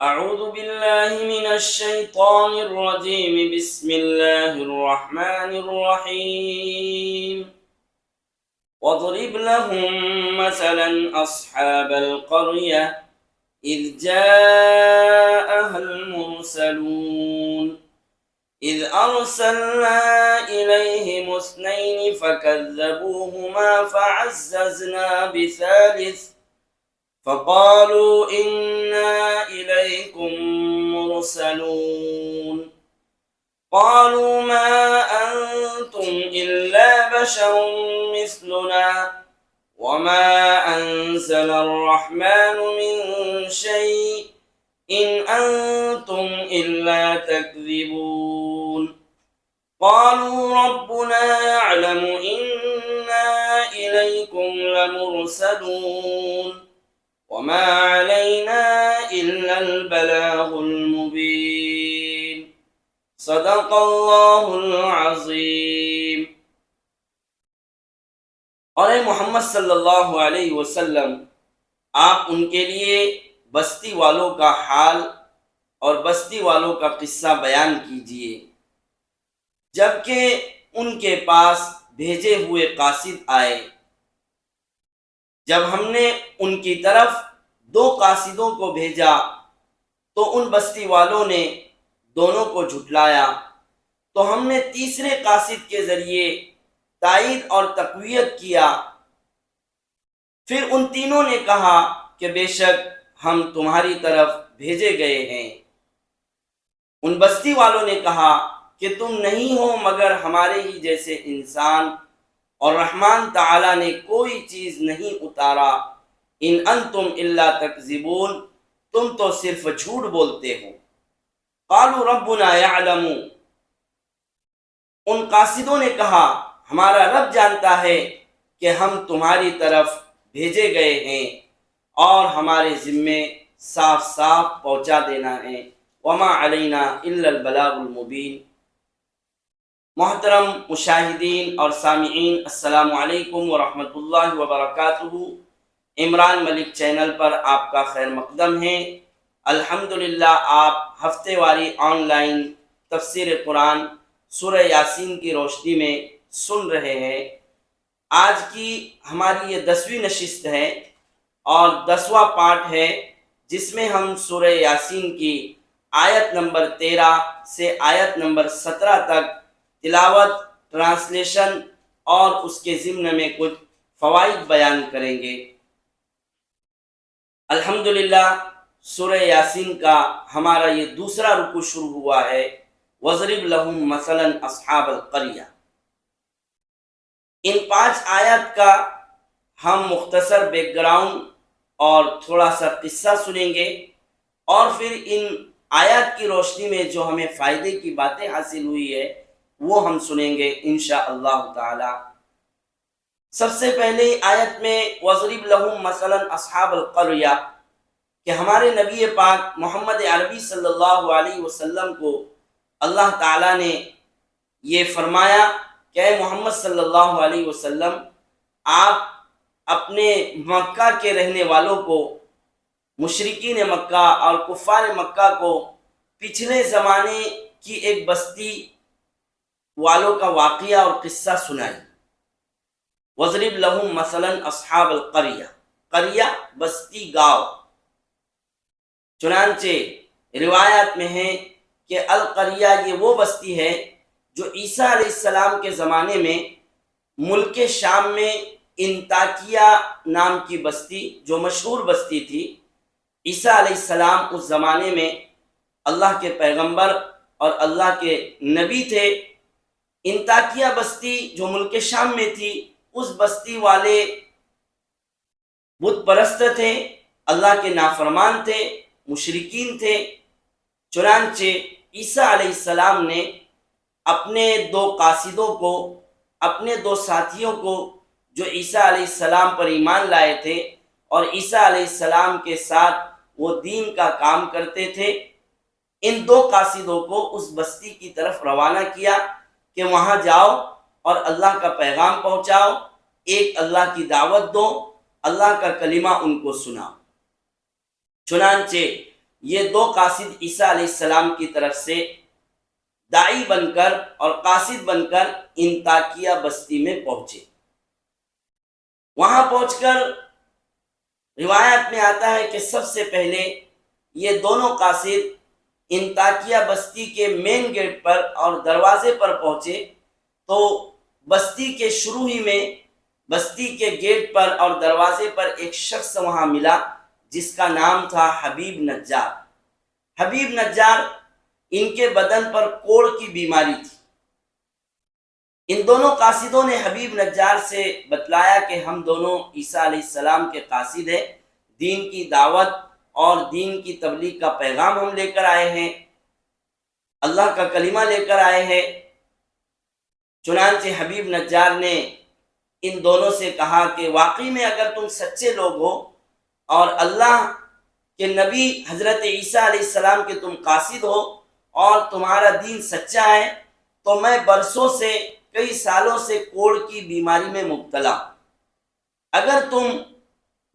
أعوذ بالله من الشيطان الرجيم. بسم الله الرحمن الرحيم. واضرب لهم مثلا أصحاب القرية إذ جاءها المرسلون إذ أرسلنا إليهم اثنين فكذبوهما فعززنا بثالث فقالوا إنا إليكم مرسلون قالوا ما أنتم إلا بشر مثلنا وما أنزل الرحمن من شيء إن أنتم إلا تكذبون قالوا ربنا يعلم إنا إليكم لمرسلون وما علينا إلا البلاغ المبين صدق اللہ العظیم۔ اور اے محمد صلی اللہ علیہ وسلم، آپ ان کے لیے بستی والوں کا حال اور بستی والوں کا قصہ بیان کیجئے جبکہ ان کے پاس بھیجے ہوئے قاصد آئے۔ جب ہم نے ان کی طرف 2 قاصدوں کو بھیجا تو ان بستی والوں نے دونوں کو جھٹلایا، تو ہم نے تیسرے قاصد کے ذریعے تائید اور تقویت کیا۔ پھر ان تینوں نے کہا کہ بے شک ہم تمہاری طرف بھیجے گئے ہیں۔ ان بستی والوں نے کہا کہ تم نہیں ہو مگر ہمارے ہی جیسے انسان، اور رحمان تعالی نے کوئی چیز نہیں اتارا، ان انتم الا تکذبون، تم تو صرف جھوٹ بولتے ہو۔ قالوا ربنا یعلم، ان قاصدوں نے کہا ہمارا رب جانتا ہے کہ ہم تمہاری طرف بھیجے گئے ہیں اور ہمارے ذمے صاف صاف پہنچا دینا ہے۔ وما علینا الا البلاغ المبین۔ محترم مشاہدین اور سامعین، السلام علیکم ورحمۃ اللہ وبرکاتہ۔ عمران ملک چینل پر آپ کا خیر مقدم ہے۔ الحمدللہ آپ ہفتے واری آن لائن تفسیر قرآن سورہ یاسین کی روشنی میں سن رہے ہیں۔ آج کی ہماری یہ 10ویں نشست ہے اور 10واں پارٹ ہے، جس میں ہم سورہ یاسین کی آیت نمبر 13 سے آیت نمبر 17 تک تلاوت، ٹرانسلیشن اور اس کے ضمن میں کچھ فوائد بیان کریں گے۔ الحمدللہ سورہ یاسین کا ہمارا یہ دوسرا رکوع شروع ہوا ہے۔ وَاضْرِبْ لَهُمْ مَثَلًا أَصْحَابَ الْقَرْيَةِ۔ ان 5 آیات کا ہم مختصر بیک گراؤنڈ اور تھوڑا سا قصہ سنیں گے، اور پھر ان آیات کی روشنی میں جو ہمیں فائدے کی باتیں حاصل ہوئی ہے وہ ہم سنیں گے انشاءاللہ تعالی۔ سب سے پہلے آیت میں وَاضْرِبْ لَهُمْ مَثَلًا أَصْحَابَ الْقَرْيَةِ کہ ہمارے نبی پاک محمد عربی صلی اللہ علیہ وسلم کو اللہ تعالیٰ نے یہ فرمایا کہ اے محمد صلی اللہ علیہ وسلم، آپ اپنے مکہ کے رہنے والوں کو، مشرکین مکہ اور کفار مکہ کو پچھلے زمانے کی ایک بستی والوں کا واقعہ اور قصہ سنائی۔ وَاضْرِبْ لَهُمْ مَثَلًا أَصْحَابَ الْقَرْيَةِ، قریہ بستی، گاؤں۔ چنانچہ روایات میں ہے کہ القریہ یہ وہ بستی ہے جو عیسیٰ علیہ السلام کے زمانے میں ملک شام میں انطاکیہ نام کی بستی، جو مشہور بستی تھی، عیسیٰ علیہ السلام اس زمانے میں اللہ کے پیغمبر اور اللہ کے نبی تھے۔ انطاکیہ بستی جو ملک شام میں تھی، اس بستی والے بت پرست تھے، اللہ کے نافرمان تھے، مشرکین تھے۔ چنانچہ عیسیٰ علیہ السلام نے اپنے 2 قاصدوں کو، اپنے 2 ساتھیوں کو جو عیسیٰ علیہ السلام پر ایمان لائے تھے اور عیسیٰ علیہ السلام کے ساتھ وہ دین کا کام کرتے تھے، ان 2 قاصدوں کو اس بستی کی طرف روانہ کیا کہ وہاں جاؤ اور اللہ کا پیغام پہنچاؤ، ایک اللہ کی دعوت دو، اللہ کا کلمہ ان کو سناؤ۔ چنانچہ یہ دو قاصد عیسیٰ علیہ السلام کی طرف سے داعی بن کر اور قاصد بن کر انطاکیہ بستی میں پہنچے۔ وہاں پہنچ کر روایت میں آتا ہے کہ سب سے پہلے یہ دونوں قاصد انطاکیہ بستی کے مین گیٹ پر اور دروازے پر پہنچے تو بستی کے شروع ہی میں بستی کے گیٹ پر اور دروازے پر ایک شخص وہاں ملا جس کا نام تھا حبیب نجار۔ حبیب نجار، ان کے بدن پر کوڑ کی بیماری تھی۔ ان دونوں قاصدوں نے حبیب نجار سے بتلایا کہ ہم دونوں عیسیٰ علیہ السلام کے قاصد ہیں، دین کی دعوت اور دین کی تبلیغ کا پیغام ہم لے کر آئے ہیں، اللہ کا کلمہ لے کر آئے ہیں۔ چنانچہ حبیب نجار نے ان دونوں سے کہا کہ واقعی میں اگر تم سچے لوگ ہو اور اللہ کہ نبی حضرت عیسیٰ علیہ السلام کے تم قاصد ہو اور تمہارا دین سچا ہے تو میں برسوں سے، کئی سالوں سے کوڑ کی بیماری میں مبتلا، اگر تم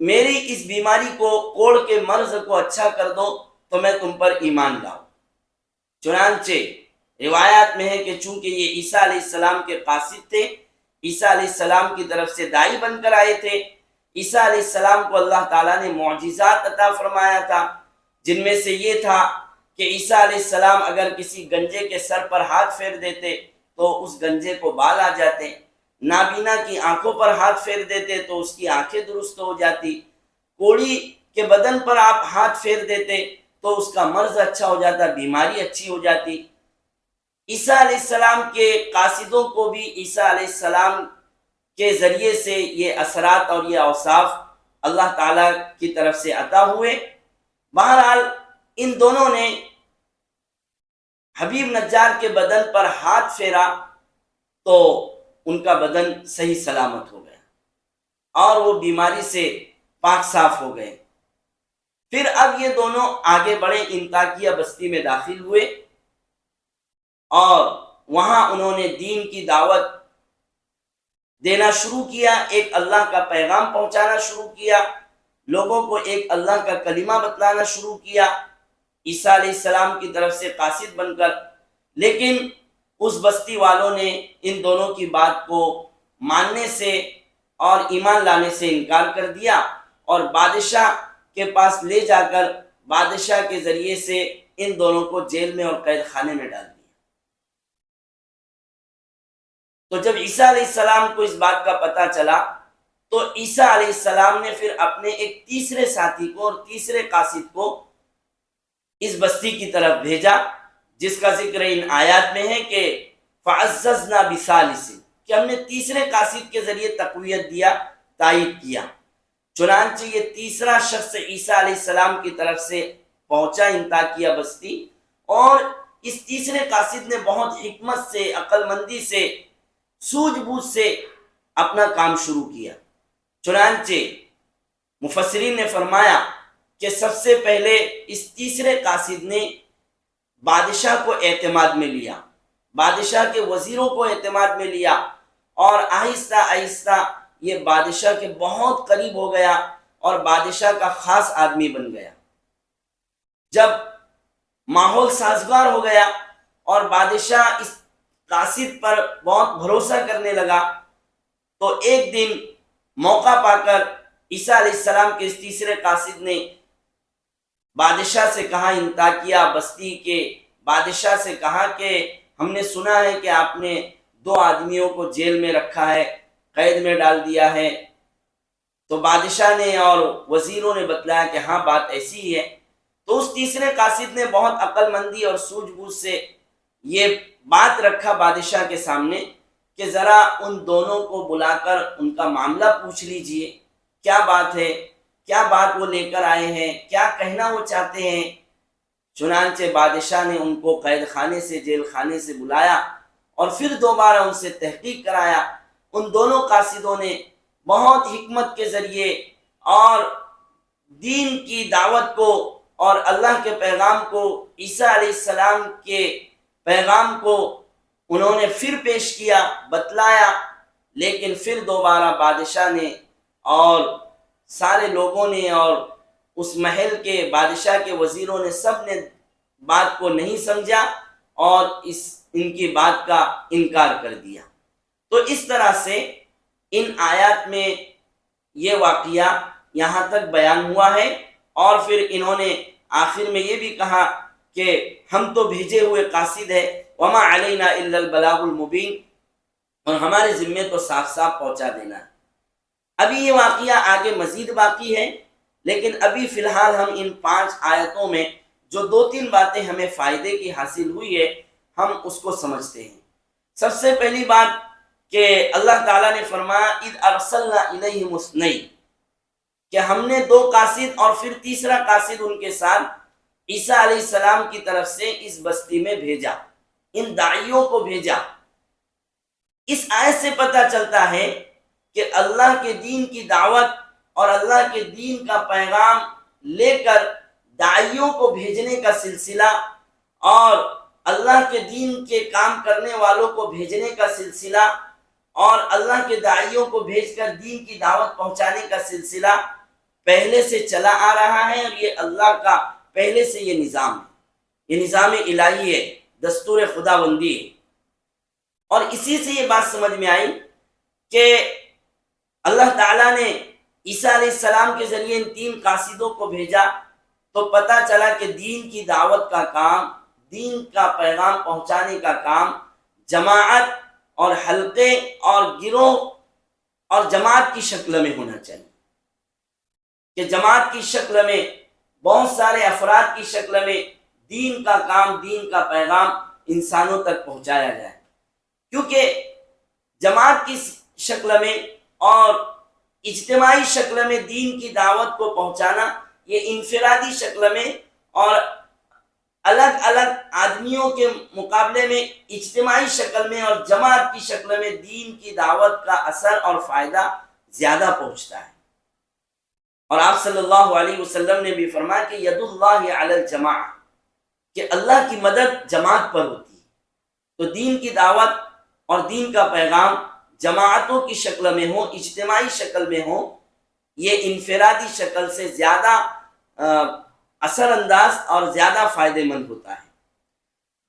میری اس بیماری کو، کوڑ کے مرض کو اچھا کر دو تو میں تم پر ایمان لاؤں۔ چنانچہ روایات میں ہے کہ چونکہ یہ عیسیٰ علیہ السلام کے قاصد تھے، عیسیٰ علیہ السلام کی طرف سے داعی بن کر آئے تھے، عیسیٰ علیہ السلام کو اللہ تعالیٰ نے معجزات عطا فرمایا تھا، جن میں سے یہ تھا کہ عیسیٰ علیہ السلام اگر کسی گنجے کے سر پر ہاتھ پھیر دیتے تو اس گنجے کو بال آ جاتے، نابینا کی آنکھوں پر ہاتھ پھیر دیتے تو اس کی آنکھیں درست ہو جاتی، کوڑی کے بدن پر آپ ہاتھ پھیر دیتے تو اس کا مرض اچھا ہو جاتا، بیماری اچھی ہو جاتی۔ عیسیٰ علیہ السلام کے قاصدوں کو بھی عیسیٰ علیہ السلام کے ذریعے سے یہ اثرات اور یہ اوصاف اللہ تعالیٰ کی طرف سے عطا ہوئے۔ بہرحال ان دونوں نے حبیب نجار کے بدن پر ہاتھ پھیرا تو ان کا بدن صحیح سلامت ہو گیا اور وہ بیماری سے پاک صاف ہو گئے۔ پھر اب یہ دونوں آگے بڑھے، انطاکیہ بستی میں داخل ہوئے اور وہاں انہوں نے دین کی دعوت دینا شروع کیا، ایک اللہ کا پیغام پہنچانا شروع کیا، لوگوں کو ایک اللہ کا کلمہ بتلانا شروع کیا عیسیٰ علیہ السلام کی طرف سے قاصد بن کر۔ لیکن اس بستی والوں نے ان دونوں کی بات کو ماننے سے اور ایمان لانے سے انکار کر دیا اور بادشاہ کے پاس لے جا کر بادشاہ کے ذریعے سے ان دونوں کو جیل میں اور قید خانے میں ڈال دیا۔ تو جب عیسیٰ علیہ السلام کو اس بات کا پتہ چلا تو عیسیٰ علیہ السلام نے پھر اپنے ایک تیسرے ساتھی کو اور تیسرے قاصد کو اس بستی کی طرف بھیجا، جس کا ذکر ان آیات میں ہے کہ فَعَزَّزْنَا بِثَالِثٍ، کہ ہم نے تیسرے قاصد کے ذریعے تقویت دیا، تائید کیا۔ چنانچہ یہ تیسرا شخص عیسیٰ علیہ السلام کی طرف سے پہنچا انطاکیہ بستی، اور اس تیسرے قاصد نے بہت حکمت سے، عقل مندی سے، سوجھ بوجھ سے اپنا کام شروع کیا۔ چنانچہ مفسرین نے فرمایا کہ سب سے پہلے اس تیسرے قاصد نے بادشاہ کو اعتماد میں لیا، بادشاہ کے وزیروں کو اعتماد میں لیا، اور آہستہ آہستہ یہ بادشاہ کے بہت قریب ہو گیا اور بادشاہ کا خاص آدمی بن گیا۔ جب ماحول سازگار ہو گیا اور بادشاہ اس قاصد پر بہت بھروسہ کرنے لگا تو ایک دن موقع پا کر عیسیٰ علیہ السلام کے اس تیسرے قاصد نے بادشاہ سے کہا، انطاکیہ بستی کے بادشاہ سے کہا کہ ہم نے سنا ہے کہ آپ نے 2 آدمیوں کو جیل میں رکھا ہے، قید میں ڈال دیا ہے۔ تو بادشاہ نے اور وزیروں نے بتلایا کہ ہاں بات ایسی ہی ہے۔ تو اس تیسرے قاصد نے بہت عقل مندی اور سوجھ بوجھ سے یہ بات رکھا بادشاہ کے سامنے کہ ذرا ان دونوں کو بلا کر ان کا معاملہ پوچھ لیجئے، کیا بات ہے، کیا بات وہ لے کر آئے ہیں، کیا کہنا وہ چاہتے ہیں۔ چنانچہ بادشاہ نے ان کو قید خانے سے، جیل خانے سے بلایا اور پھر دوبارہ ان سے تحقیق کرایا۔ ان دونوں قاصدوں نے بہت حکمت کے ذریعے اور دین کی دعوت کو اور اللہ کے پیغام کو، عیسیٰ علیہ السلام کے پیغام کو انہوں نے پھر پیش کیا، بتلایا، لیکن پھر دوبارہ بادشاہ نے اور سارے لوگوں نے اور اس محل کے بادشاہ کے وزیروں نے سب نے بات کو نہیں سمجھا اور ان کی بات کا انکار کر دیا۔ تو اس طرح سے ان آیات میں یہ واقعہ یہاں تک بیان ہوا ہے، اور پھر انہوں نے آخر میں یہ بھی کہا کہ ہم تو بھیجے ہوئے قاصد ہیں، وما علینا الا البلاغ المبین، اور ہمارے ذمے تو صاف صاف پہنچا دینا ہے۔ ابھی یہ واقعہ آگے مزید باقی ہے، لیکن ابھی فی الحال ہم ان 5 آیتوں میں جو 2-3 باتیں ہمیں فائدے کی حاصل ہوئی ہے ہم اس کو سمجھتے ہیں۔ سب سے پہلی بات کہ اللہ تعالیٰ نے فرمایا اذ ارسلنا الیہم اثنین، کہ ہم نے 2 قاصد اور پھر تیسرا قاصد ان کے ساتھ عیسیٰ علیہ السلام کی طرف سے اس بستی میں بھیجا، ان داعیوں کو بھیجا۔ اس آیت سے پتہ چلتا ہے کہ اللہ کے دین کی دعوت اور اللہ کے دین کا پیغام لے کر داعیوں کو بھیجنے کا سلسلہ اور اللہ کے دین کے کام کرنے والوں کو بھیجنے کا سلسلہ اور اللہ کے داعیوں کو بھیج کر دین کی دعوت پہنچانے کا سلسلہ پہلے سے چلا آ رہا ہے، اور یہ اللہ کا پہلے سے یہ نظام ہے، یہ نظام الہی ہے، دستور خداوندی ہے۔ اور اسی سے یہ بات سمجھ میں آئی کہ اللہ تعالیٰ نے عیسیٰ علیہ السلام کے ذریعے ان 3 قاصدوں کو بھیجا، تو پتہ چلا کہ دین کی دعوت کا کام، دین کا پیغام پہنچانے کا کام جماعت اور حلقے اور گروہ اور جماعت کی شکل میں ہونا چاہیے، کہ جماعت کی شکل میں بہت سارے افراد کی شکل میں دین کا کام، دین کا پیغام انسانوں تک پہنچایا جائے، کیونکہ جماعت کی شکل میں اور اجتماعی شکل میں دین کی دعوت کو پہنچانا، یہ انفرادی شکل میں اور الگ الگ آدمیوں کے مقابلے میں اجتماعی شکل میں اور جماعت کی شکل میں دین کی دعوت کا اثر اور فائدہ زیادہ پہنچتا ہے۔ اور آپ صلی اللہ علیہ وسلم نے بھی فرمایا کہ ید اللہ علی الجماع، کہ اللہ کی مدد جماعت پر ہوتی ہے۔ تو دین کی دعوت اور دین کا پیغام جماعتوں کی شکل میں ہو، اجتماعی شکل میں ہو، یہ انفرادی شکل سے زیادہ اثر انداز اور زیادہ فائدہ مند ہوتا ہے۔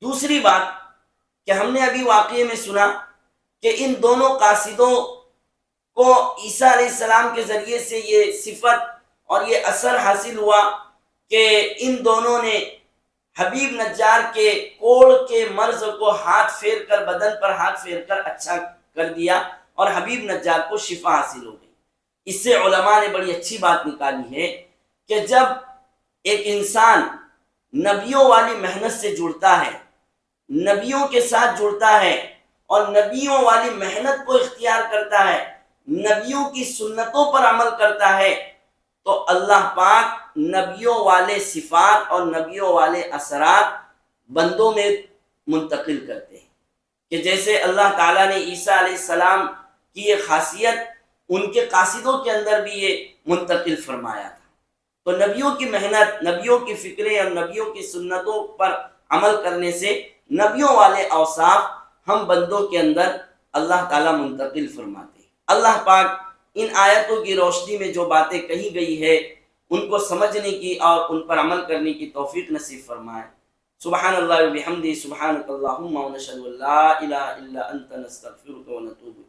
دوسری بات کہ ہم نے ابھی واقعے میں سنا کہ ان دونوں قاصدوں کو عیسیٰ علیہ السلام کے ذریعے سے یہ صفت اور یہ اثر حاصل ہوا کہ ان دونوں نے حبیب نجار کے کوڑ کے مرض کو ہاتھ پھیر کر، بدن پر ہاتھ پھیر کر اچھا کر دیا، اور حبیب نجار کو شفا حاصل ہو گئی۔ اس سے علماء نے بڑی اچھی بات نکالی ہے کہ جب ایک انسان نبیوں والی محنت سے جڑتا ہے، نبیوں کے ساتھ جڑتا ہے اور نبیوں والی محنت کو اختیار کرتا ہے، نبیوں کی سنتوں پر عمل کرتا ہے، تو اللہ پاک نبیوں والے صفات اور نبیوں والے اثرات بندوں میں منتقل کرتے ہیں، کہ جیسے اللہ تعالیٰ نے عیسیٰ علیہ السلام کی یہ خاصیت ان کے قاصدوں کے اندر بھی یہ منتقل فرمایا تھا۔ تو نبیوں کی محنت، نبیوں کی فکریں اور نبیوں کی سنتوں پر عمل کرنے سے نبیوں والے اوصاف ہم بندوں کے اندر اللہ تعالیٰ منتقل فرماتے ہیں۔ اللہ پاک ان آیتوں کی روشنی میں جو باتیں کہی گئی ہے ان کو سمجھنے کی اور ان پر عمل کرنے کی توفیق نصیب فرمائے۔ سبحان اللہ و بحمدہ، سبحانک اللہم و نشہد ان لا الہ الا انت، نستغفرک و نتوب الیک۔